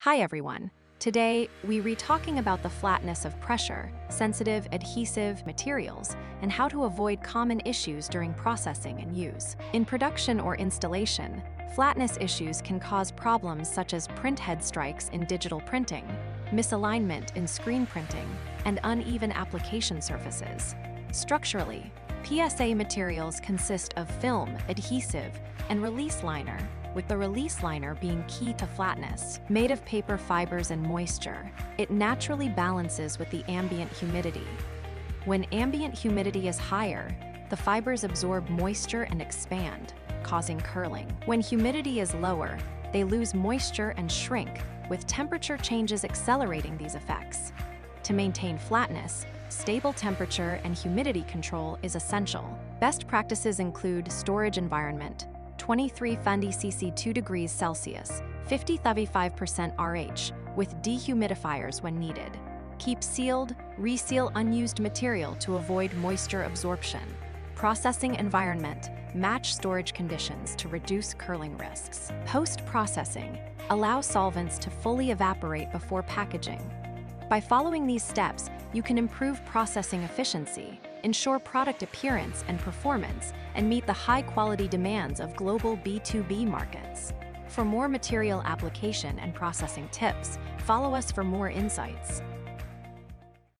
Hi everyone. Today, we're talking about the flatness of pressure, sensitive adhesive materials, and how to avoid common issues during processing and use. In production or installation, flatness issues can cause problems such as printhead strikes in digital printing, misalignment in screen printing, and uneven application surfaces. Structurally, PSA materials consist of film, adhesive, and release liner, with the release liner being key to flatness. Made of paper fibers and moisture, it naturally balances with the ambient humidity. When ambient humidity is higher, the fibers absorb moisture and expand, causing curling. When humidity is lower, they lose moisture and shrink, with temperature changes accelerating these effects. To maintain flatness, stable temperature and humidity control is essential. Best practices include storage environment, 23 cc 2 degrees Celsius, 50-35% RH, with dehumidifiers when needed. Keep sealed, reseal unused material to avoid moisture absorption. Processing environment, match storage conditions to reduce curling risks. Post-processing, allow solvents to fully evaporate before packaging. By following these steps, you can improve processing efficiency, ensure product appearance and performance, and meet the high-quality demands of global B2B markets. For more material application and processing tips, follow us for more insights.